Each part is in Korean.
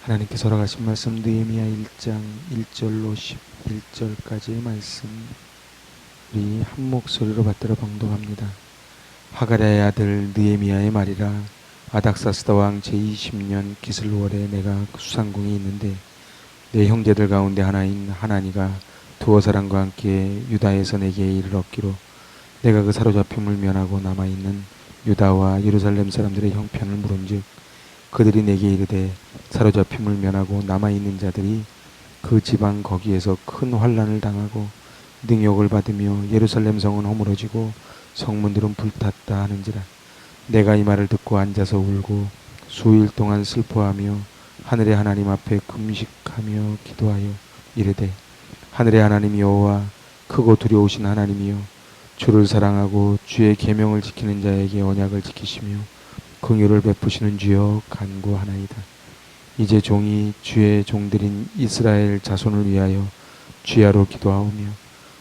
하나님께서 허락하신 말씀 느헤미야 1장 1절로 11절까지의 말씀 우리 한 목소리로 받들어 방독합니다. 하가랴의 아들 느헤미야의 말이라. 아닥사스다 왕 제20년 기슬월에 내가 수상궁이 있는데 내 형제들 가운데 하나인 하나니가 두어 사람과 함께 유다에서 내게 이를 얻기로 내가 그 사로잡힘을 면하고 남아있는 유다와 예루살렘 사람들의 형편을 물은즉 그들이 내게 이르되 사로잡힘을 면하고 남아있는 자들이 그 지방 거기에서 큰 환난을 당하고 능욕을 받으며 예루살렘 성은 허물어지고 성문들은 불탔다 하는지라. 내가 이 말을 듣고 앉아서 울고 수일 동안 슬퍼하며 하늘의 하나님 앞에 금식하며 기도하여 이르되 하늘의 하나님 여호와 크고 두려우신 하나님이여 주를 사랑하고 주의 계명을 지키는 자에게 언약을 지키시며 긍휼을 베푸시는 주여 간구하나이다. 이제 종이 주의 종들인 이스라엘 자손을 위하여 주야로 기도하오며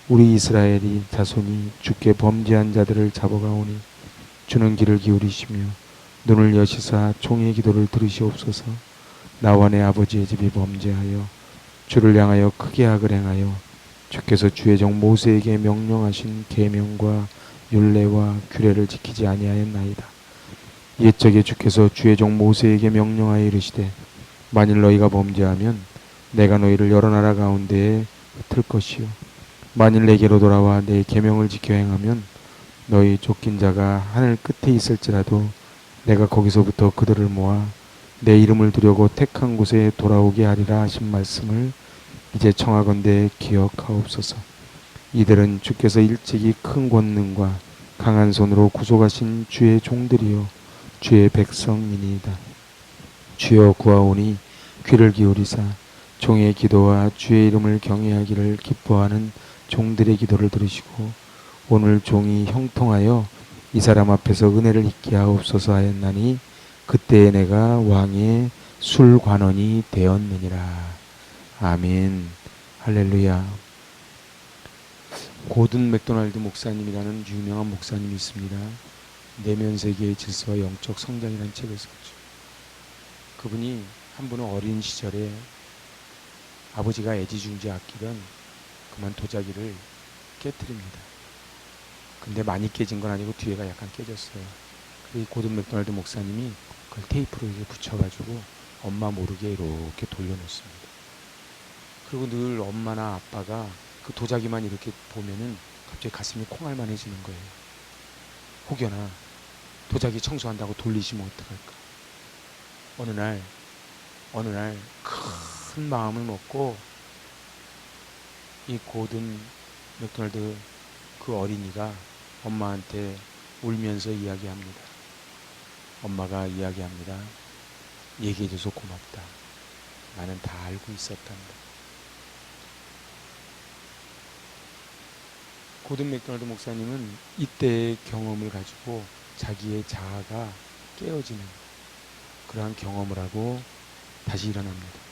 우리 이스라엘이 자손이 주께 범죄한 자들을 잡아가오니 주는 귀를 기울이시며 눈을 여시사 종의 기도를 들으시옵소서. 나와 내 아버지의 집이 범죄하여 주를 향하여 크게 악을 행하여 주께서 주의 종 모세에게 명령하신 계명과 율례와 규례를 지키지 아니하였나이다. 옛적에 주께서 주의 종 모세에게 명령하여 이르시되 만일 너희가 범죄하면 내가 너희를 여러 나라 가운데에 흩을 것이요 만일 내게로 돌아와 내 계명을 지켜 행하면 너희 쫓긴 자가 하늘 끝에 있을지라도 내가 거기서부터 그들을 모아 내 이름을 두려고 택한 곳에 돌아오게 하리라 하신 말씀을 이제 청하건대 기억하옵소서. 이들은 주께서 일찍이 큰 권능과 강한 손으로 구속하신 주의 종들이요 주의 백성이니이다. 주여 구하오니 귀를 기울이사 종의 기도와 주의 이름을 경외하기를 기뻐하는 종들의 기도를 들으시고 오늘 종이 형통하여 이 사람 앞에서 은혜를 잊게 하옵소서 하였나니 그때에 내가 왕의 술관원이 되었느니라. 아멘. 할렐루야. 고든 맥도날드 목사님이라는 유명한 목사님이 있습니다. 내면 세계의 질서와 영적 성장이라는 책을 썼죠. 그분이 한 분은 어린 시절에 아버지가 애지중지 아끼던 그만 도자기를 깨뜨립니다. 근데 많이 깨진 건 아니고 뒤에가 약간 깨졌어요. 그리고 고든 맥도날드 목사님이 그걸 테이프로 이렇게 붙여가지고 엄마 모르게 이렇게 돌려놓습니다. 그리고 늘 엄마나 아빠가 그 도자기만 이렇게 보면은 갑자기 가슴이 콩알만해지는 거예요. 혹여나 도자기 청소한다고 돌리시면 어떡할까. 어느 날 큰 마음을 먹고 이 고든 맥도날드 그 어린이가 엄마한테 울면서 이야기합니다. 엄마가 이야기합니다. 얘기해줘서 고맙다. 나는 다 알고 있었단다. 고든 맥도날드 목사님은 이때의 경험을 가지고 자기의 자아가 깨어지는 그러한 경험을 하고 다시 일어납니다.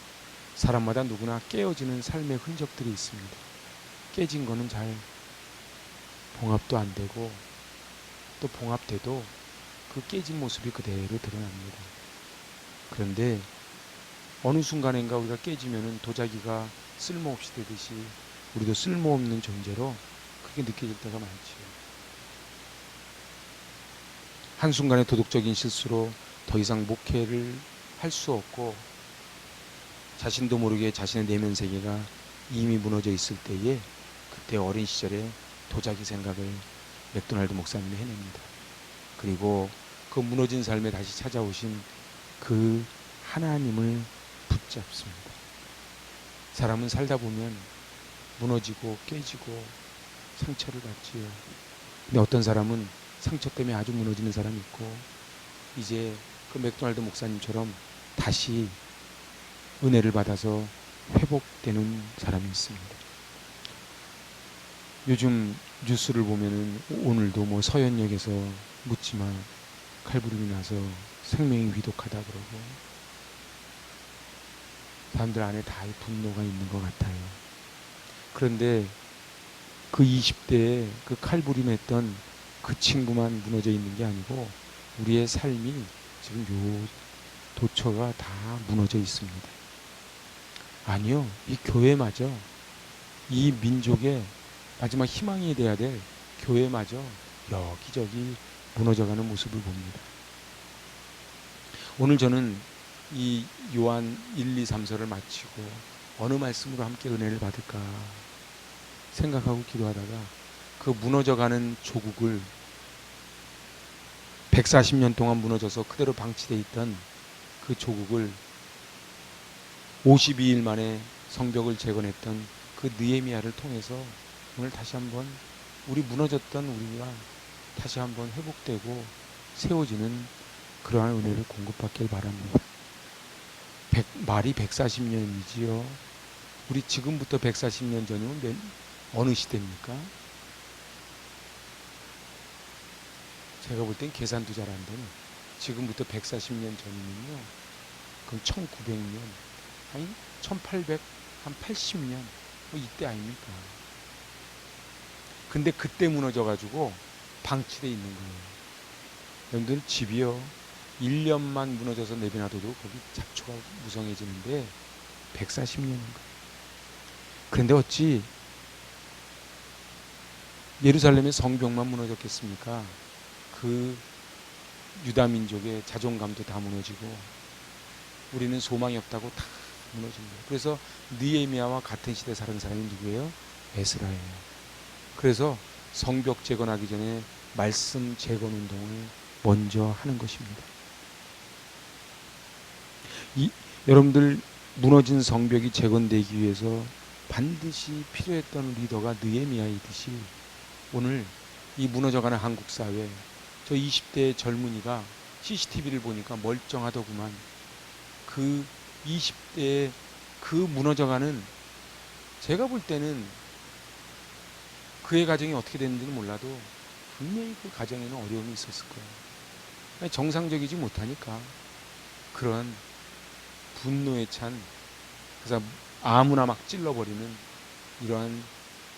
사람마다 누구나 깨어지는 삶의 흔적들이 있습니다. 깨진 거는 잘 봉합도 안 되고 또 봉합돼도 그 깨진 모습이 그대로 드러납니다. 그런데 어느 순간인가 우리가 깨지면은 도자기가 쓸모없이 되듯이 우리도 쓸모없는 존재로 그게 느껴질 때가 많죠. 한순간의 도덕적인 실수로 더 이상 목회를 할 수 없고 자신도 모르게 자신의 내면 세계가 이미 무너져 있을 때에 그때 어린 시절에 도자기 생각을 맥도날드 목사님이 해냅니다. 그리고 그 무너진 삶에 다시 찾아오신 그 하나님을 붙잡습니다. 사람은 살다 보면 무너지고 깨지고 상처를 받지요. 근데 어떤 사람은 상처 때문에 아주 무너지는 사람이 있고 이제 그 맥도날드 목사님처럼 다시 은혜를 받아서 회복되는 사람이 있습니다. 요즘 뉴스를 보면은 오늘도 뭐 서현역에서 묻지마 칼부림이 나서 생명이 위독하다 그러고 사람들 안에 다 분노가 있는 것 같아요. 그런데 그 20대에 그 칼부림했던 그 친구만 무너져 있는 게 아니고 우리의 삶이 지금 요 도처가 다 무너져 있습니다. 아니요, 이 교회마저, 이 민족의 마지막 희망이 돼야 될 교회마저 여기저기 무너져가는 모습을 봅니다. 오늘 저는 이 요한 1, 2, 3서를 마치고 어느 말씀으로 함께 은혜를 받을까 생각하고 기도하다가 그 무너져가는 조국을 140년 동안 무너져서 그대로 방치되어 있던 그 조국을 52일 만에 성벽을 재건했던 그 느헤미야를 통해서 오늘 다시 한번 우리 무너졌던 우리가 다시 한번 회복되고 세워지는 그러한 은혜를 공급받길 바랍니다. 말이 140년이지요. 우리 지금부터 140년 전이면 어느 시대입니까? 제가 볼 땐 계산도 잘 안 되는. 지금부터 140년 전이면요, 그럼 1900년, 아니 1880년 이때 아닙니까? 근데 그때 무너져가지고 방치돼 있는 거예요. 여러분들 집이요, 1년만 무너져서 내비놔둬도 거기 잡초가 무성해지는데 140년인 거예요. 그런데 어찌 예루살렘의 성벽만 무너졌겠습니까? 그 유다 민족의 자존감도 다 무너지고 우리는 소망이 없다고 다 무너진 거예요. 그래서 느헤미야와 같은 시대 살은 사람이 누구예요? 에스라예요. 그래서 성벽 재건하기 전에 말씀 재건 운동을 먼저 하는 것입니다. 여러분들, 무너진 성벽이 재건되기 위해서 반드시 필요했던 리더가 느헤미야이듯이 오늘 이 무너져가는 한국 사회, 저 20대의 젊은이가 CCTV를 보니까 멀쩡하더구만. 그 20대의 그 무너져가는, 제가 볼 때는 그의 가정이 어떻게 됐는지는 몰라도 분명히 그 가정에는 어려움이 있었을 거예요. 정상적이지 못하니까 그런 분노에 찬, 그래서 아무나 막 찔러버리는 이러한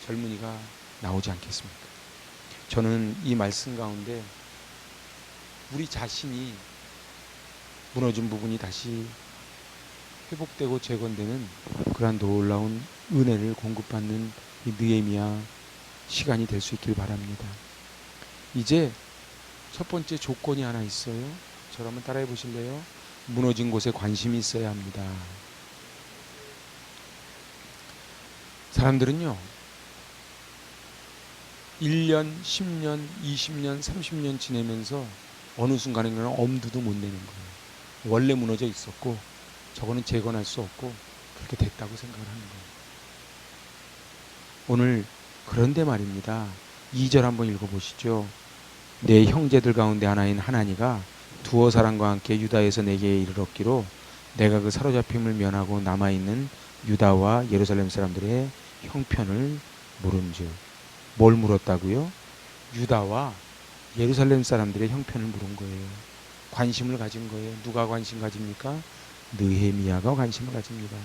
젊은이가 나오지 않겠습니까? 저는 이 말씀 가운데 우리 자신이 무너진 부분이 다시 회복되고 재건되는 그러한 놀라운 은혜를 공급받는 이 느헤미야 시간이 될 수 있길 바랍니다. 이제 첫 번째 조건이 하나 있어요. 저를 한번 따라해 보실래요? 무너진 곳에 관심이 있어야 합니다. 사람들은요, 1년, 10년, 20년, 30년 지내면서 어느 순간에는 엄두도 못 내는 거예요. 원래 무너져 있었고 저거는 재건할 수 없고 그렇게 됐다고 생각을 하는 거예요. 오늘 그런데 말입니다. 2절 한번 읽어보시죠. 내 형제들 가운데 하나인 하나니가 두어 사람과 함께 유다에서 내게 이르렀기로 내가 그 사로잡힘을 면하고 남아있는 유다와 예루살렘 사람들의 형편을 물은즉. 뭘 물었다고요? 유다와 예루살렘 사람들의 형편을 물은 거예요. 관심을 가진 거예요. 누가 관심 가집니까? 느헤미야가 관심을 가집니다.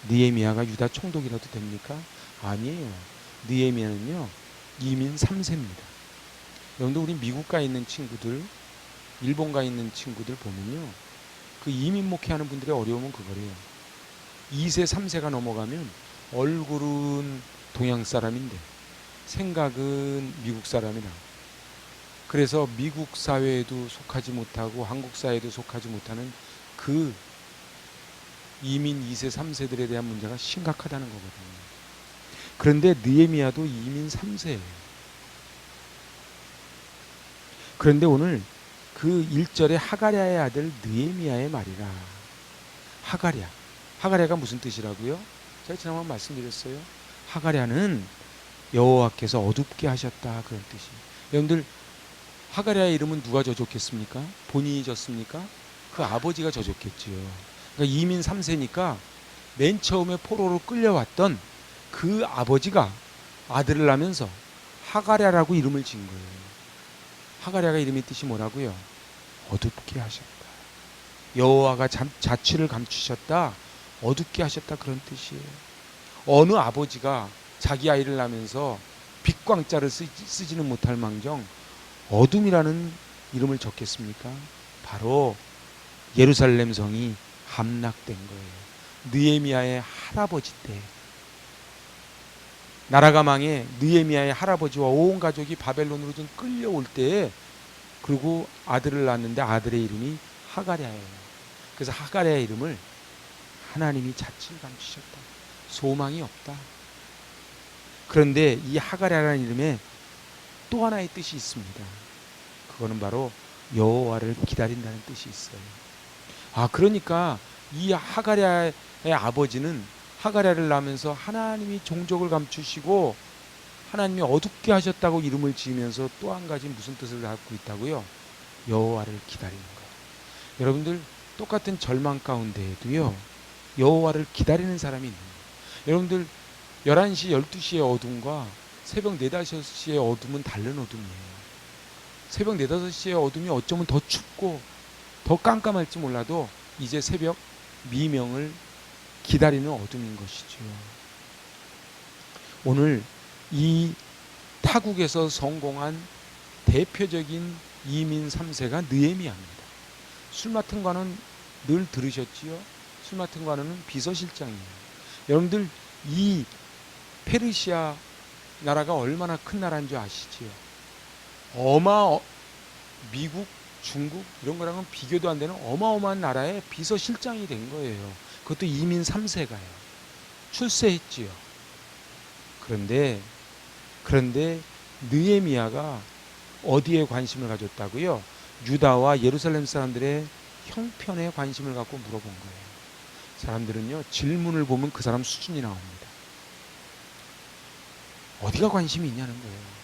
느헤미야가 유다 총독이라도 됩니까? 아니에요. 느헤미야는요, 이민 3세입니다. 여러분들, 우리 미국 가 있는 친구들, 일본 가 있는 친구들 보면요, 그 이민 목회하는 분들의 어려움은 그거래요. 2세, 3세가 넘어가면 얼굴은 동양 사람인데 생각은 미국 사람이라. 그래서 미국 사회에도 속하지 못하고 한국 사회에도 속하지 못하는 그 이민 2세, 3세들에 대한 문제가 심각하다는 거거든요. 그런데 느헤미야도 이민 3세예요. 그런데 오늘 그 1절에 하가랴의 아들 느헤미야의 말이라. 하가랴가 무슨 뜻이라고요? 제가 지난번 말씀드렸어요. 하가랴는 여호와께서 어둡게 하셨다, 그런 뜻이에요. 여러분들, 하가랴의 이름은 누가 져줬겠습니까? 본인이 졌습니까? 그 아버지가 져줬겠지요. 그러니까 이민 3세니까 맨 처음에 포로로 끌려왔던 그 아버지가 아들을 낳으면서 하가랴라고 이름을 지은 거예요. 하가랴가 이름의 뜻이 뭐라고요? 어둡게 하셨다. 여호와가 자취를 감추셨다, 어둡게 하셨다, 그런 뜻이에요. 어느 아버지가 자기 아이를 낳으면서 빛광자를 쓰지는 못할 망정 어둠이라는 이름을 적겠습니까? 바로 예루살렘 성이 함락된 거예요. 느헤미야의 할아버지 때, 나라가 망해 느헤미야의 할아버지와 온 가족이 바벨론으로 좀 끌려올 때에, 그리고 아들을 낳았는데 아들의 이름이 하가랴예요. 그래서 하가랴의 이름을 하나님이 자취를 감추셨다. 소망이 없다. 그런데 이 하가랴라는 이름에 또 하나의 뜻이 있습니다. 그거는 바로 여호와를 기다린다는 뜻이 있어요. 그러니까 이 하가랴의 아버지는 하가랴를 낳으면서 하나님이 종족을 감추시고 하나님이 어둡게 하셨다고 이름을 지으면서 또 한 가지 무슨 뜻을 갖고 있다고요? 여호와를 기다리는 거예요. 여러분들, 똑같은 절망 가운데에도요, 여호와를 기다리는 사람이 있는 거예요. 여러분들, 11시, 12시의 어둠과 새벽 4, 5시의 어둠은 다른 어둠이에요. 새벽 4, 5시의 어둠이 어쩌면 더 춥고 더 깜깜할지 몰라도 이제 새벽 미명을 기다리는 어둠인 것이죠. 오늘 이 타국에서 성공한 대표적인 이민 3세가 느헤미야입니다. 술 맡은 관은 늘 들으셨지요? 술 맡은 관은 비서실장이에요. 여러분들, 이 페르시아 나라가 얼마나 큰 나라인 줄 아시지요? 미국, 중국 이런 거랑은 비교도 안 되는 어마어마한 나라의 비서실장이 된 거예요. 그것도 이민 3세가요. 출세했지요. 그런데 느헤미야가 어디에 관심을 가졌다고요? 유다와 예루살렘 사람들의 형편에 관심을 갖고 물어본 거예요. 사람들은요, 질문을 보면 그 사람 수준이 나옵니다. 어디가 관심이 있냐는 거예요.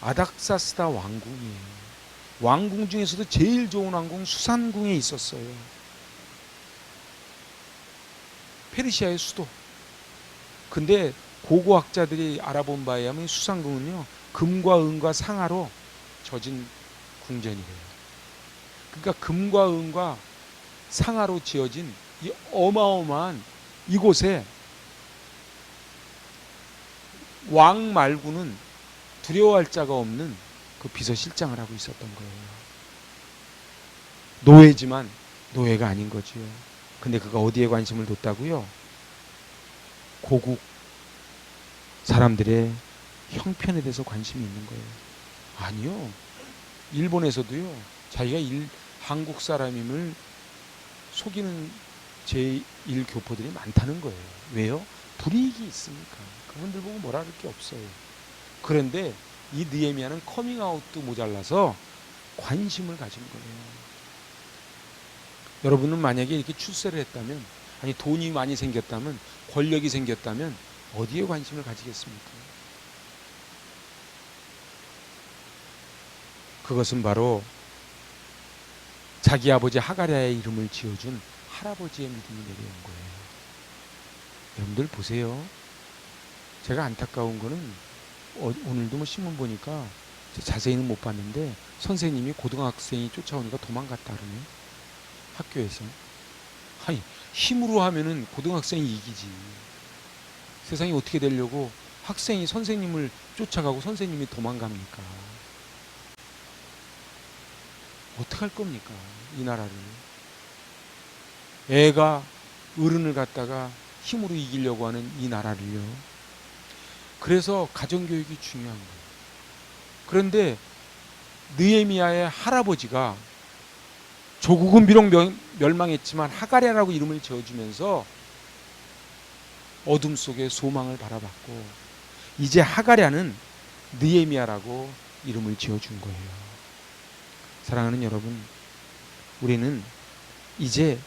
아닥사스다 왕궁이에요. 왕궁 중에서도 제일 좋은 왕궁 수산궁에 있었어요. 페르시아의 수도. 근데 고고학자들이 알아본 바에 의하면 수산궁은요, 금과 은과 상아로 젖은 궁전이래요. 그러니까 금과 은과 상아로 지어진 이 어마어마한 이곳에 왕 말고는 두려워할 자가 없는 그 비서실장을 하고 있었던 거예요. 노예지만 노예가 아닌 거지요. 근데 그가 어디에 관심을 뒀다고요? 고국 사람들의 형편에 대해서 관심이 있는 거예요. 아니요. 일본에서도요, 자기가 한국 사람임을 속이는 제1교포들이 많다는 거예요. 왜요? 불이익이 있으니까. 그분들 보고 뭐라 할 게 없어요. 그런데 이 느헤미야는 커밍아웃도 모자라서 관심을 가진 거예요. 여러분은 만약에 이렇게 출세를 했다면, 아니 돈이 많이 생겼다면, 권력이 생겼다면 어디에 관심을 가지겠습니까? 그것은 바로 자기 아버지 하가랴의 이름을 지어준 할아버지의 믿음이 내려온 거예요. 여러분들 보세요. 제가 안타까운 거는 오늘도 뭐 신문 보니까 자세히는 못 봤는데 선생님이 고등학생이 쫓아오니까 도망갔다 그러네. 학교에서. 아니, 힘으로 하면은 고등학생이 이기지. 세상이 어떻게 되려고 학생이 선생님을 쫓아가고 선생님이 도망갑니까? 어떡할 겁니까? 이 나라를. 애가 어른을 갖다가 힘으로 이기려고 하는 이 나라를요. 그래서 가정교육이 중요한 거예요. 그런데 느헤미야의 할아버지가 조국은 비록 멸망했지만 하가랴라고 이름을 지어주면서 어둠 속에 소망을 바라봤고, 이제 하가랴는 느헤미야라고 이름을 지어준 거예요. 사랑하는 여러분, 우리는 이제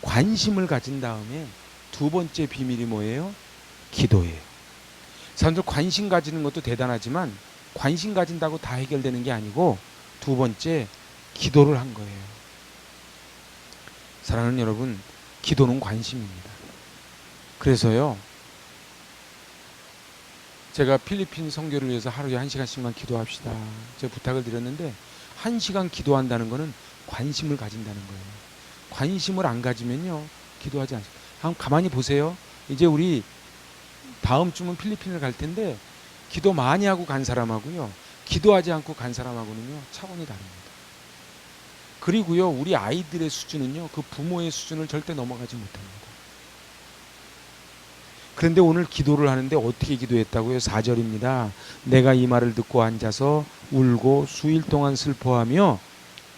관심을 가진 다음에 두 번째 비밀이 뭐예요? 기도예요. 사람들 관심 가지는 것도 대단하지만 관심 가진다고 다 해결되는 게 아니고 두 번째, 기도를 한 거예요. 사랑하는 여러분, 기도는 관심입니다. 그래서요, 제가 필리핀 선교를 위해서 하루에 1시간씩만 기도합시다, 제가 부탁을 드렸는데 1시간 기도한다는 것은 관심을 가진다는 거예요. 관심을 안 가지면요, 기도하지 않습니다. 한번 가만히 보세요. 이제 우리 다음 주면 필리핀을 갈 텐데 기도 많이 하고 간 사람하고요, 기도하지 않고 간 사람하고는요 차원이 다릅니다. 그리고요, 우리 아이들의 수준은요, 그 부모의 수준을 절대 넘어가지 못합니다. 그런데 오늘 기도를 하는데 어떻게 기도했다고요? 4절입니다. 내가 이 말을 듣고 앉아서 울고 수일 동안 슬퍼하며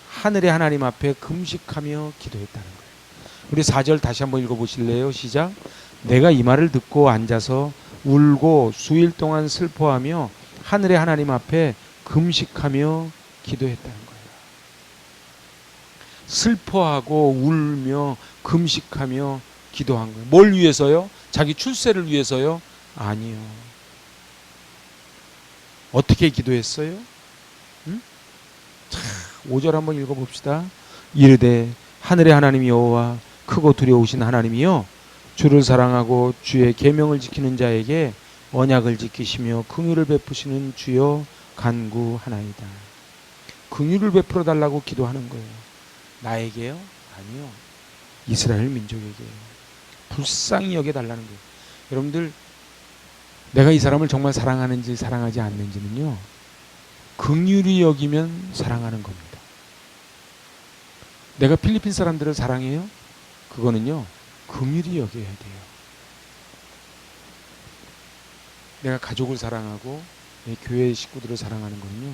하늘의 하나님 앞에 금식하며 기도했다는 거예요. 우리 4절 다시 한번 읽어보실래요? 시작. 내가 이 말을 듣고 앉아서 울고 수일 동안 슬퍼하며 하늘의 하나님 앞에 금식하며 기도했다는 거예요. 슬퍼하고 울며 금식하며 기도한 거예요. 뭘 위해서요? 자기 출세를 위해서요? 아니요. 어떻게 기도했어요? 응? 5절 한번 읽어봅시다. 이르되 하늘의 하나님 여호와 크고 두려우신 하나님이여 주를 사랑하고 주의 계명을 지키는 자에게 언약을 지키시며 긍휼을 베푸시는 주여 간구하나이다. 긍휼을 베풀어 달라고 기도하는 거예요. 나에게요? 아니요. 이스라엘 민족에게요. 불쌍히 여겨달라는 거예요. 여러분들, 내가 이 사람을 정말 사랑하는지 사랑하지 않는지는요, 긍휼히 여기면 사랑하는 겁니다. 내가 필리핀 사람들을 사랑해요? 그거는요, 긍휼히 여겨야 돼요. 내가 가족을 사랑하고 내 교회 식구들을 사랑하는 거는요,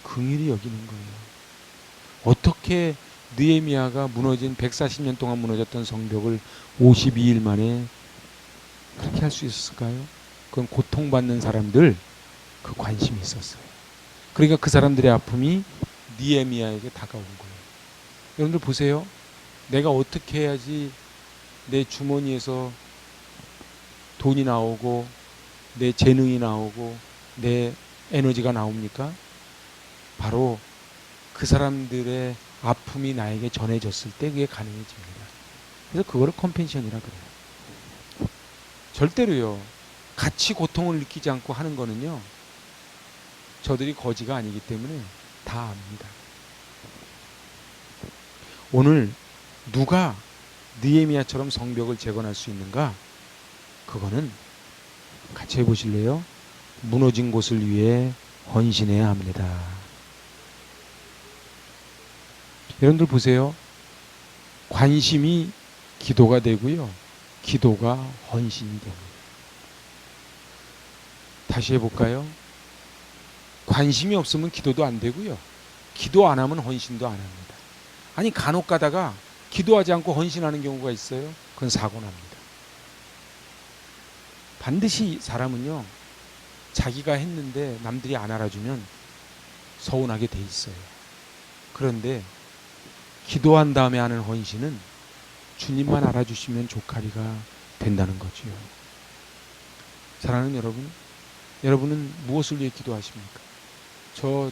긍휼히 여기는 거예요. 어떻게 느헤미야가 무너진 140년 동안 무너졌던 성벽을 52일 만에 그렇게 할 수 있었을까요? 그건 고통받는 사람들, 그 관심이 있었어요. 그러니까 그 사람들의 아픔이 느헤미야에게 다가온 거예요. 여러분들 보세요. 내가 어떻게 해야지 내 주머니에서 돈이 나오고 내 재능이 나오고 내 에너지가 나옵니까? 바로 그 사람들의 아픔이 나에게 전해졌을 때 그게 가능해집니다. 그래서 그거를 컴펜션이라 그래요. 절대로요, 같이 고통을 느끼지 않고 하는 거는요, 저들이 거지가 아니기 때문에 다 압니다. 오늘 누가 느헤미야처럼 성벽을 재건할 수 있는가? 그거는 같이 해보실래요? 무너진 곳을 위해 헌신해야 합니다. 여러분들 보세요. 관심이 기도가 되고요, 기도가 헌신이 됩니다. 다시 해볼까요? 관심이 없으면 기도도 안 되고요, 기도 안 하면 헌신도 안 합니다. 아니, 간혹 가다가 기도하지 않고 헌신하는 경우가 있어요. 그건 사고 납니다. 반드시 사람은요, 자기가 했는데 남들이 안 알아주면 서운하게 돼 있어요. 그런데 기도한 다음에 하는 헌신은 주님만 알아주시면 조카리가 된다는 거지요. 사랑하는 여러분, 여러분은 무엇을 위해 기도하십니까? 저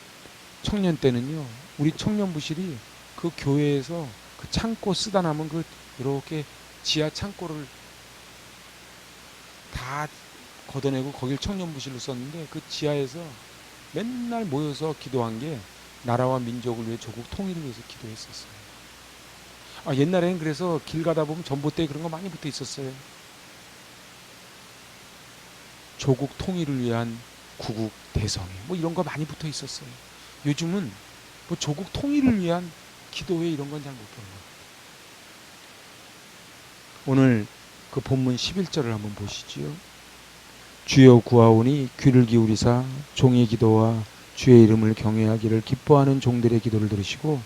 청년 때는요, 우리 청년부실이 그 교회에서 그 창고 쓰다 남은 그 이렇게 지하 창고를 다 걷어내고 거길 청년부실로 썼는데, 그 지하에서 맨날 모여서 기도한 게 나라와 민족을 위해 조국 통일을 위해서 기도했었어요. 옛날에는 그래서 길 가다 보면 전봇대에 그런 거 많이 붙어 있었어요. 조국 통일을 위한 구국 대성회 뭐 이런 거 많이 붙어 있었어요. 요즘은 뭐 조국 통일을 위한 기도회 이런 건 잘 못 보는 거예요. 오늘 그 본문 11절을 한번 보시지요. 주여 구하오니 귀를 기울이사 종의 기도와 주의 이름을 경외하기를 기뻐하는 종들의 기도를 들으시고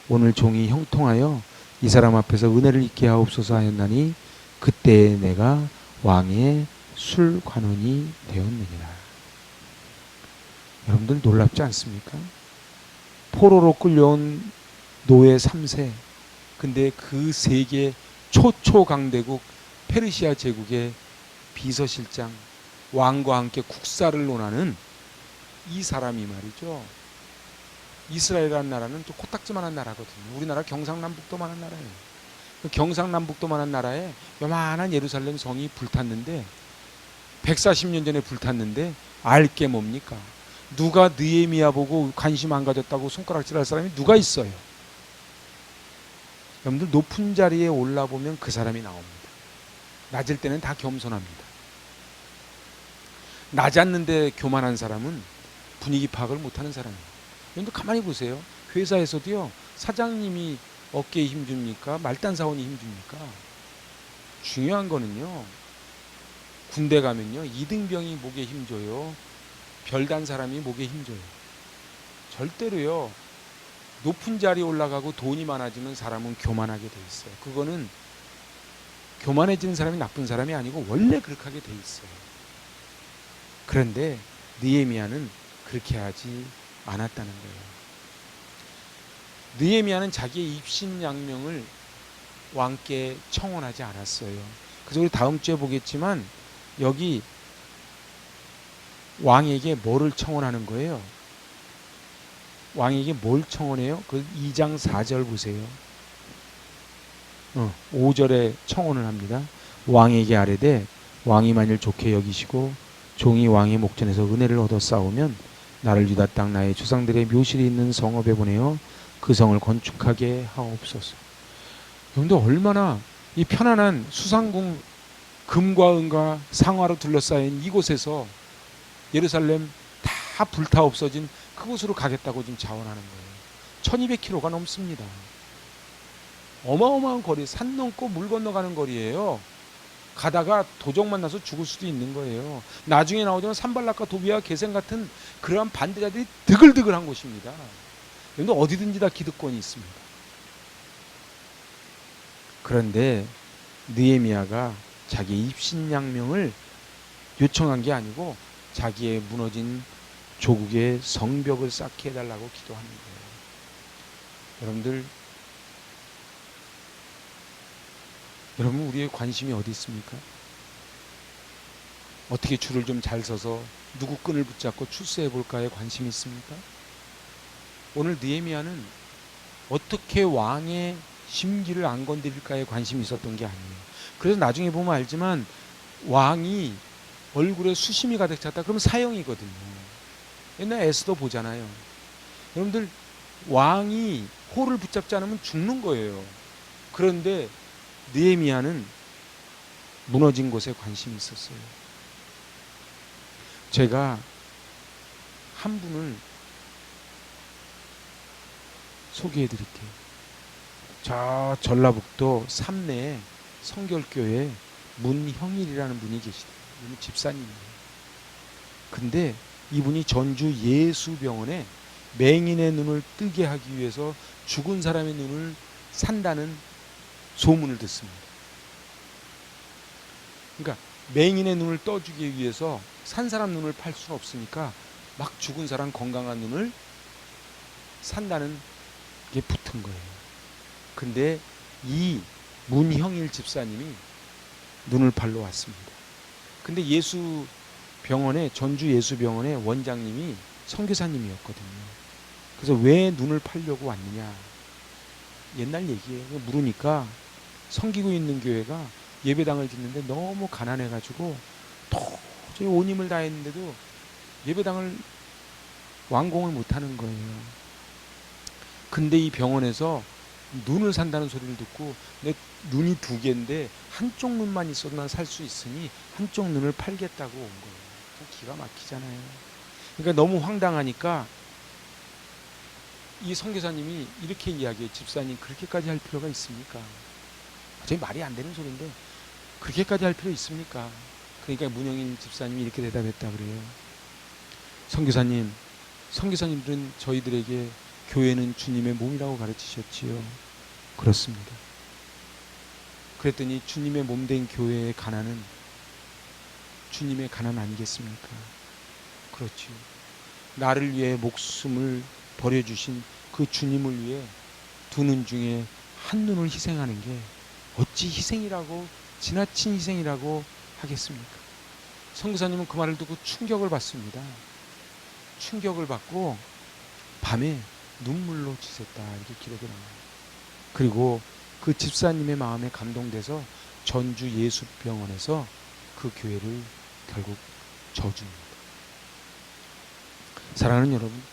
오늘 종이 형통하여 이 사람 앞에서 은혜를 잊게 하옵소서 하였나니 그때에 내가 왕의 술관원이 되었느니라. 여러분들 놀랍지 않습니까? 포로로 끌려온 노예 3세, 근데 그 세계 초초강대국 페르시아 제국의 비서실장, 왕과 함께 국사를 논하는 이 사람이 말이죠, 이스라엘이라는 나라는 또 코딱지만한 나라거든요. 우리나라 경상남북도만한 나라예요. 그 경상남북도만한 나라에 요만한 예루살렘 성이 불탔는데 140년 전에 불탔는데 알 게 뭡니까? 누가 느헤미야 보고 관심 안 가졌다고 손가락질할 사람이 누가 있어요? 여러분들 높은 자리에 올라보면 그 사람이 나옵니다. 낮을 때는 다 겸손합니다. 낮았는데 교만한 사람은 분위기 파악을 못하는 사람이에요. 여러분들 가만히 보세요. 회사에서도요, 사장님이 어깨에 힘줍니까? 말단 사원이 힘줍니까? 중요한 거는요, 군대 가면요, 이등병이 목에 힘줘요, 별단 사람이 목에 힘줘요. 절대로요, 높은 자리에 올라가고 돈이 많아지면 사람은 교만하게 돼 있어요. 그거는 교만해지는 사람이 나쁜 사람이 아니고 원래 그렇게 하게 돼 있어요. 그런데 느헤미야는 그렇게 하지 않았다는 거예요. 느헤미야는 자기의 입신양명을 왕께 청원하지 않았어요. 그래서 우리 다음 주에 보겠지만 여기 왕에게 뭐를 청원하는 거예요? 왕에게 뭘 청원해요? 그 2장 4절 보세요. 5절에 청원을 합니다. 왕에게 아뢰되 왕이 만일 좋게 여기시고 종이 왕의 목전에서 은혜를 얻어 싸우면 나를 유다 땅 나의 조상들의 묘실이 있는 성읍에 보내어 그 성을 건축하게 하옵소서. 여러분들 얼마나 이 편안한 수상궁 금과 은과 상화로 둘러싸인 이곳에서 예루살렘 다 불타 없어진 그곳으로 가겠다고 지금 자원하는 거예요. 1200km가 넘습니다. 어마어마한 거리, 산 넘고 물 건너가는 거리예요. 가다가 도적 만나서 죽을 수도 있는 거예요. 나중에 나오지만 산발락과 도비와 게셈 같은 그러한 반대자들이 드글드글한 곳입니다. 여러분 어디든지 다 기득권이 있습니다. 그런데 느헤미야가 자기의 입신양명을 요청한 게 아니고 자기의 무너진 조국의 성벽을 쌓게 해달라고 기도하는 거예요. 여러분 우리의 관심이 어디 있습니까? 어떻게 줄을 좀 잘 서서 누구 끈을 붙잡고 출세해 볼까에 관심이 있습니까? 오늘 느헤미야는 어떻게 왕의 심기를 안 건드릴까에 관심이 있었던 게 아니에요. 그래서 나중에 보면 알지만 왕이 얼굴에 수심이 가득 찼다 그러면 사형이거든요. 옛날 에스더 보잖아요. 여러분들 왕이 호를 붙잡지 않으면 죽는 거예요. 그런데 느헤미야는 무너진 곳에 관심이 있었어요. 제가 한 분을 소개해 드릴게요. 저 전라북도 삼내에 성결교회 문형일이라는 분이 계시대요. 이분은 집사님이에요. 근데 이분이 전주 예수병원에 맹인의 눈을 뜨게 하기 위해서 죽은 사람의 눈을 산다는 소문을 듣습니다. 그러니까 맹인의 눈을 떠주기 위해서 산 사람 눈을 팔 수는 없으니까 막 죽은 사람 건강한 눈을 산다는 게 붙은 거예요. 근데 이 문형일 집사님이 눈을 팔러 왔습니다. 근데 예수병원에 전주 예수병원의 원장님이 선교사님이었거든요. 그래서 왜 눈을 팔려고 왔느냐? 옛날 얘기예요. 물으니까 섬기고 있는 교회가 예배당을 짓는데 너무 가난해가지고 도저히 온 힘을 다했는데도 예배당을 완공을 못하는 거예요. 근데 이 병원에서 눈을 산다는 소리를 듣고 내 눈이 2개인데 한쪽 눈만 있어도 난 살 수 있으니 한쪽 눈을 팔겠다고 온 거예요. 기가 막히잖아요. 그러니까 너무 황당하니까 이 선교사님이 이렇게 이야기해요. 집사님 그렇게까지 할 필요가 있습니까? 저희 말이 안 되는 소리인데 그렇게까지 할 필요 있습니까? 그러니까 문영인 집사님이 이렇게 대답했다 그래요. 선교사님들은 저희들에게 교회는 주님의 몸이라고 가르치셨지요. 그렇습니다. 그랬더니 주님의 몸된 교회의 가난은 주님의 가난 아니겠습니까? 그렇지요. 나를 위해 목숨을 버려주신 그 주님을 위해 2눈 중에 한 눈을 희생하는 게 어찌 희생이라고 지나친 희생이라고 하겠습니까? 선교사님은 그 말을 듣고 충격을 받습니다. 충격을 받고 밤에 눈물로 지샜다 이렇게 기록이 나와요. 그리고 그 집사님의 마음에 감동돼서 전주 예수병원에서 그 교회를 결국 저줍니다. 사랑하는 여러분,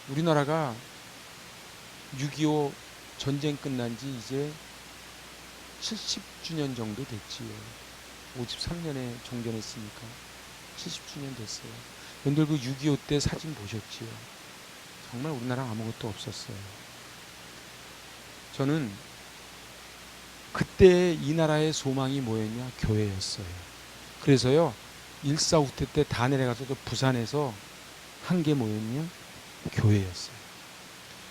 우리나라가 6.25 전쟁 끝난 지 이제 70주년 정도 됐지요. 53년에 종전했으니까 70주년 됐어요. 여러분들 그 6.25 때 사진 보셨지요? 정말 우리나라 아무것도 없었어요. 저는 그때 이 나라의 소망이 뭐였냐? 교회였어요. 그래서요 1.4 후퇴 때 다 내려가서 부산에서 한 게 뭐였냐? 교회였어요.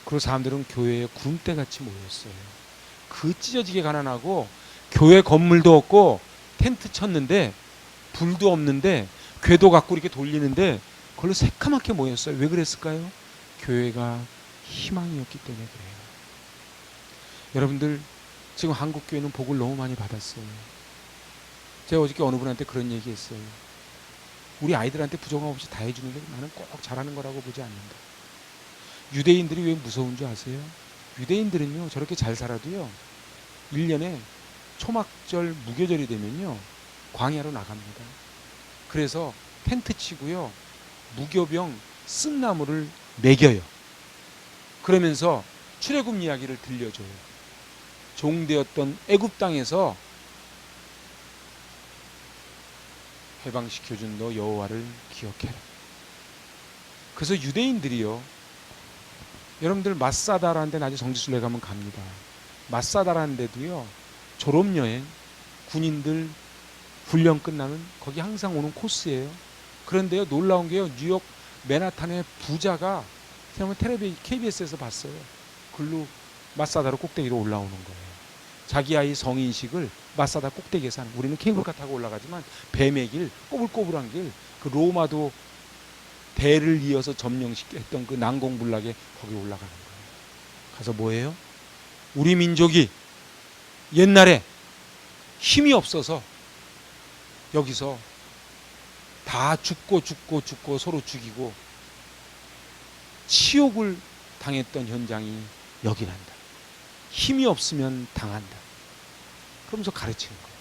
그리고 사람들은 교회에 군대같이 모였어요. 그 찢어지게 가난하고 교회 건물도 없고 텐트 쳤는데 불도 없는데 궤도 갖고 이렇게 돌리는데 그걸로 새까맣게 모였어요. 왜 그랬을까요? 교회가 희망이었기 때문에 그래요. 여러분들 지금 한국교회는 복을 너무 많이 받았어요. 제가 어저께 어느 분한테 그런 얘기했어요. 우리 아이들한테 부정함 없이 다 해주는 게 나는 꼭 잘하는 거라고 보지 않는다. 유대인들이 왜 무서운 줄 아세요? 유대인들은요 저렇게 잘 살아도요 1년에 초막절 무교절이 되면요 광야로 나갑니다. 그래서 텐트 치고요 무교병 쓴나무를 먹여요. 그러면서 출애굽 이야기를 들려줘요. 종되었던 애굽 땅에서 해방시켜준 너 여호와를 기억해라. 그래서 유대인들이요 여러분들 마사다라는 데 나중에 성지순례 가면 갑니다. 마사다라는 데도요 졸업여행 군인들 훈련 끝나면 거기 항상 오는 코스예요. 그런데요 놀라운 게요 뉴욕 맨하탄의 부자가 제가 텔레비 KBS에서 봤어요. 글로 마사다로 꼭대기로 올라오는 거예요. 자기 아이 성인식을 마사다 꼭대기에서 하는. 우리는 케이블카 타고 올라가지만 뱀의 길, 꼬불꼬불한 길, 그 로마도 대를 이어서 점령했던 그 난공불락에 거기 올라가는 거예요. 가서 뭐예요? 우리 민족이 옛날에 힘이 없어서 여기서 다 죽고 서로 죽이고 치욕을 당했던 현장이 여기란다. 힘이 없으면 당한다. 그러면서 가르치는 거예요.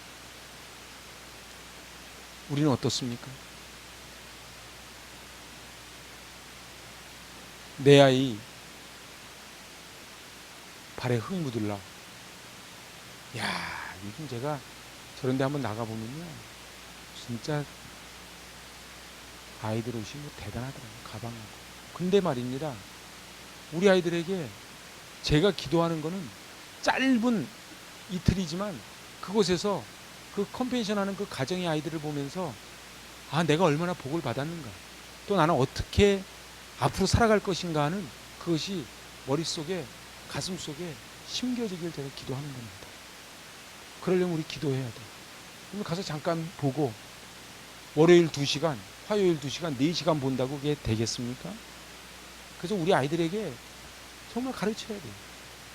우리는 어떻습니까? 내 아이 발에 흙 묻을라. 야, 요즘 제가 저런 데 한번 나가보면요 진짜 아이들 옷이 뭐 대단하더라고요. 가방하고. 근데 말입니다. 우리 아이들에게 제가 기도하는 거는 짧은 이틀이지만 그곳에서 그 컴패니션 하는 그 가정의 아이들을 보면서 아 내가 얼마나 복을 받았는가 또 나는 어떻게 앞으로 살아갈 것인가 하는 그것이 머릿속에 가슴속에 심겨지길 제가 기도하는 겁니다. 그러려면 우리 기도해야 돼. 그러면 가서 잠깐 보고 월요일 2시간 화요일 2시간 4시간 본다고 그게 되겠습니까? 그래서 우리 아이들에게 정말 가르쳐야 돼요.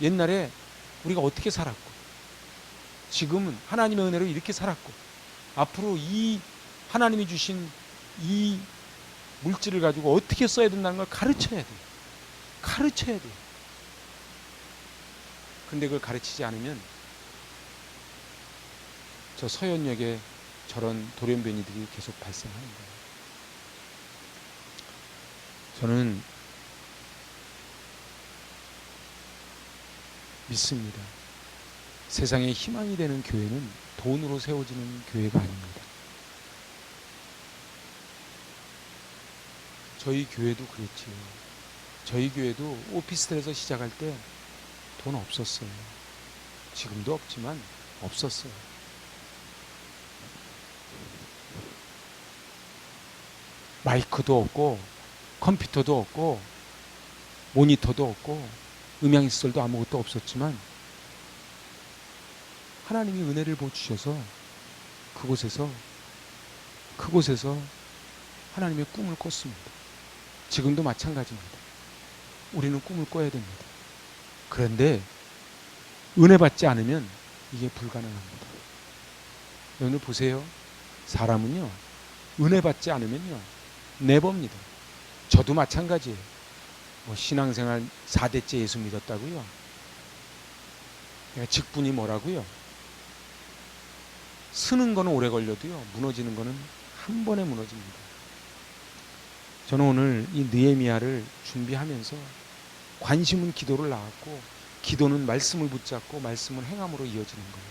옛날에 우리가 어떻게 살았고 지금은 하나님의 은혜로 이렇게 살았고 앞으로 이 하나님이 주신 이 물질을 가지고 어떻게 써야 된다는 걸 가르쳐야 돼요. 가르쳐야 돼요. 근데 그걸 가르치지 않으면 저 서현역에 저런 돌연변이들이 계속 발생하는 거예요. 저는 믿습니다. 세상에 희망이 되는 교회는 돈으로 세워지는 교회가 아닙니다. 저희 교회도 그랬지요. 저희 교회도 오피스텔에서 시작할 때 돈 없었어요. 지금도 없지만 없었어요. 마이크도 없고 컴퓨터도 없고 모니터도 없고 음향시설도 아무것도 없었지만 하나님이 은혜를 부어주셔서 그곳에서 하나님의 꿈을 꿨습니다. 지금도 마찬가지입니다. 우리는 꿈을 꿔야 됩니다. 그런데 은혜 받지 않으면 이게 불가능합니다. 오늘 보세요. 사람은요 은혜 받지 않으면요 내봅니다. 저도 마찬가지예요. 뭐 신앙생활 4대째 예수 믿었다고요? 직분이 뭐라고요? 쓰는 거는 오래 걸려도요 무너지는 거는 한 번에 무너집니다. 저는 오늘 이 느헤미야를 준비하면서 관심은 기도를 낳았고 기도는 말씀을 붙잡고 말씀은 행함으로 이어지는 거예요.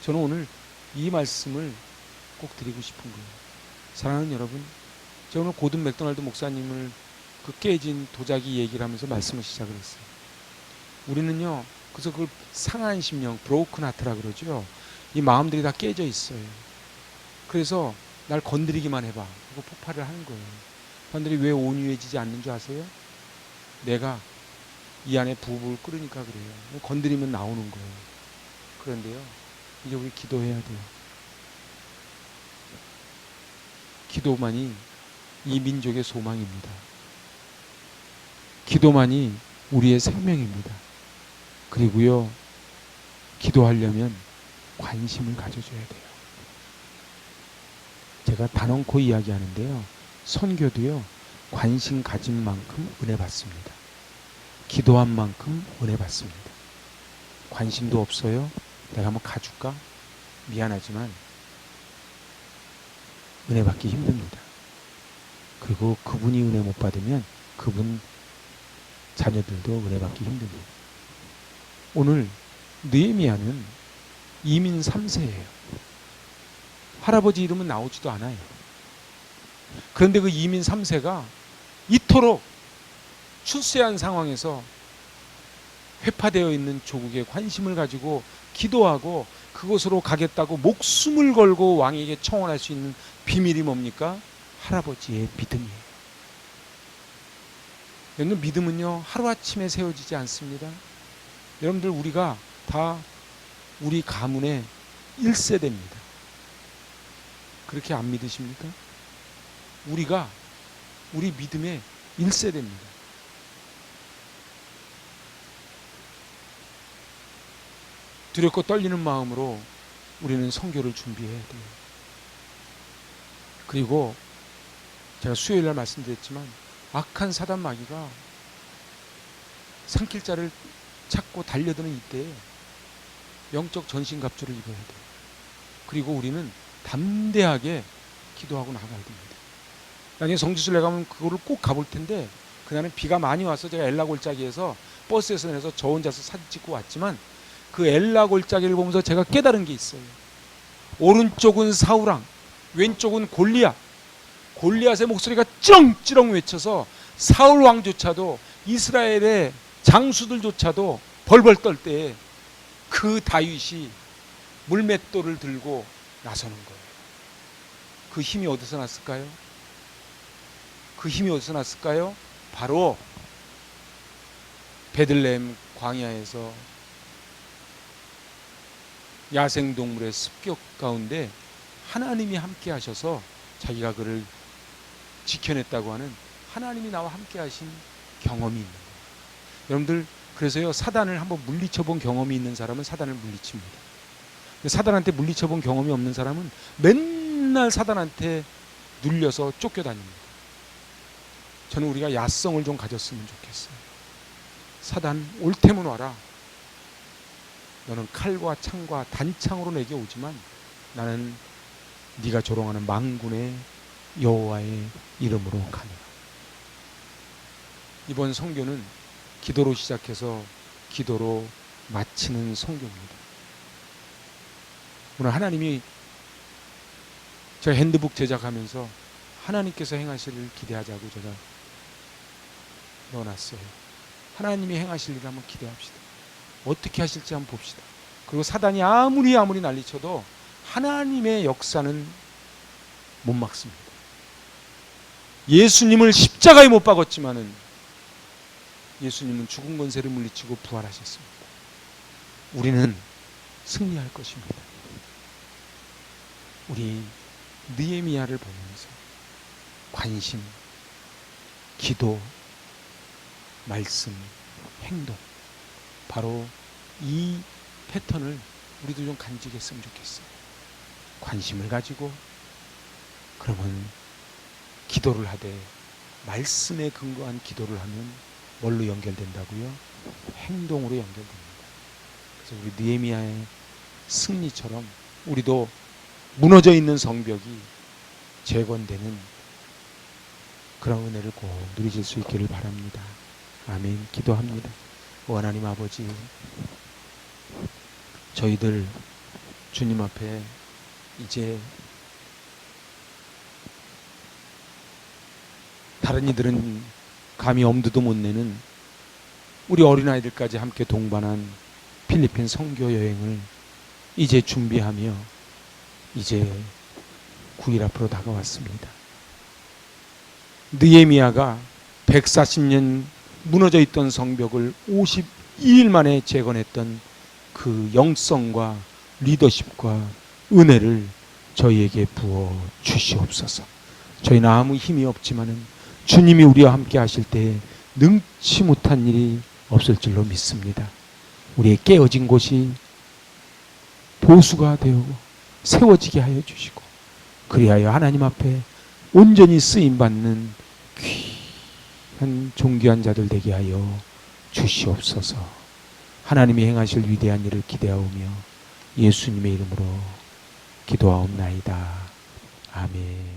저는 오늘 이 말씀을 꼭 드리고 싶은 거예요. 사랑하는 여러분, 제가 오늘 고든 맥도날드 목사님을 그 깨진 도자기 얘기를 하면서 말씀을 시작을 했어요. 우리는요, 그래서 그걸 상한 심령, 브로큰 하트라 그러죠. 이 마음들이 다 깨져 있어요. 그래서 날 건드리기만 해봐 하고 폭발을 하는 거예요. 사람들이 왜 온유해지지 않는 줄 아세요? 내가 이 안에 부부를 끓으니까 그래요. 건드리면 나오는 거예요. 그런데요, 이제 우리 기도해야 돼요. 기도만이 이 민족의 소망입니다. 기도만이 우리의 생명입니다. 그리고요, 기도하려면 관심을 가져줘야 돼요. 제가 단언코 이야기하는데요, 선교도요, 관심 가진 만큼 은혜 받습니다. 기도한 만큼 은혜 받습니다. 관심도 없어요? 내가 한번 가줄까? 미안하지만 은혜 받기 힘듭니다. 그리고 그분이 은혜 못 받으면 그분 자녀들도 은혜 받기 힘듭니다. 오늘 느헤미야는 이민 3세예요. 할아버지 이름은 나오지도 않아요. 그런데 그 이민 3세가 이토록 출세한 상황에서 회파되어 있는 조국에 관심을 가지고 기도하고 그곳으로 가겠다고 목숨을 걸고 왕에게 청원할 수 있는 비밀이 뭡니까? 할아버지의 믿음이에요. 여러분, 믿음은요, 하루아침에 세워지지 않습니다. 여러분들, 우리가 다 우리 가문의 1세대입니다. 그렇게 안 믿으십니까? 우리가 우리 믿음의 1세대입니다. 두렵고 떨리는 마음으로 우리는 선교를 준비해야 돼요. 그리고 제가 수요일날 말씀드렸지만 악한 사단 마귀가 산길자를 찾고 달려드는 이때에 영적 전신갑주를 입어야 돼요. 그리고 우리는 담대하게 기도하고 나가야 됩니다. 나중에 성지순례 가면 그거를 꼭 가볼 텐데, 그날은 비가 많이 와서 제가 엘라 골짜기에서 버스에서 내려서 저 혼자서 사진 찍고 왔지만, 그 엘라 골짜기를 보면서 제가 깨달은 게 있어요. 오른쪽은 사울왕, 왼쪽은 골리앗. 골리앗의 목소리가 찌렁찌렁 외쳐서 사울 왕조차도, 이스라엘의 장수들조차도 벌벌 떨 때에 그 다윗이 물맷돌을 들고 나서는 거예요. 그 힘이 어디서 났을까요? 그 힘이 어디서 났을까요? 바로 베들레헴 광야에서 야생동물의 습격 가운데 하나님이 함께 하셔서 자기가 그를 지켜냈다고 하는, 하나님이 나와 함께 하신 경험이 있는 거예요. 여러분들, 그래서요, 사단을 한번 물리쳐 본 경험이 있는 사람은 사단을 물리칩니다. 사단한테 물리쳐 본 경험이 없는 사람은 맨날 사단한테 눌려서 쫓겨다닙니다. 저는 우리가 야성을 좀 가졌으면 좋겠어요. 사단, 올 테면 와라. 너는 칼과 창과 단창으로 내게 오지만 나는 네가 조롱하는 만군의 여호와의 이름으로 가노라. 이번 선교는 기도로 시작해서 기도로 마치는 선교입니다. 오늘 하나님이, 제가 핸드북 제작하면서 하나님께서 행하실 일을 기대하자고 제가 넣어놨어요. 하나님이 행하실 일을 한번 기대합시다. 어떻게 하실지 한번 봅시다. 그리고 사단이 아무리 난리쳐도 하나님의 역사는 못 막습니다. 예수님을 십자가에 못 박았지만은 예수님은 죽은 권세를 물리치고 부활하셨습니다. 우리는 승리할 것입니다. 우리 느헤미야를 보면서 관심, 기도, 말씀, 행동, 바로 이 패턴을 우리도 좀 간직했으면 좋겠어요. 관심을 가지고, 그러면 기도를 하되, 말씀에 근거한 기도를 하면 뭘로 연결된다고요? 행동으로 연결됩니다. 그래서 우리 느헤미야의 승리처럼 우리도 무너져 있는 성벽이 재건되는 그런 은혜를 꼭 누리실 수 있기를 바랍니다. 아멘. 기도합니다. 하나님 아버지, 저희들 주님 앞에 이제 다른 이들은 감히 엄두도 못 내는 우리 어린아이들까지 함께 동반한 필리핀 선교 여행을 이제 준비하며 이제 9일 앞으로 다가왔습니다. 느헤미야가 140년 무너져 있던 성벽을 52일 만에 재건했던 그 영성과 리더십과 은혜를 저희에게 부어 주시옵소서. 저희는 아무 힘이 없지만은 주님이 우리와 함께 하실 때 능치 못한 일이 없을 줄로 믿습니다. 우리의 깨어진 곳이 보수가 되고 세워지게 하여 주시고, 그리하여 하나님 앞에 온전히 쓰임받는 귀한 존귀한 자들 되게 하여 주시옵소서. 하나님이 행하실 위대한 일을 기대하오며 예수님의 이름으로 기도하옵나이다. 아멘.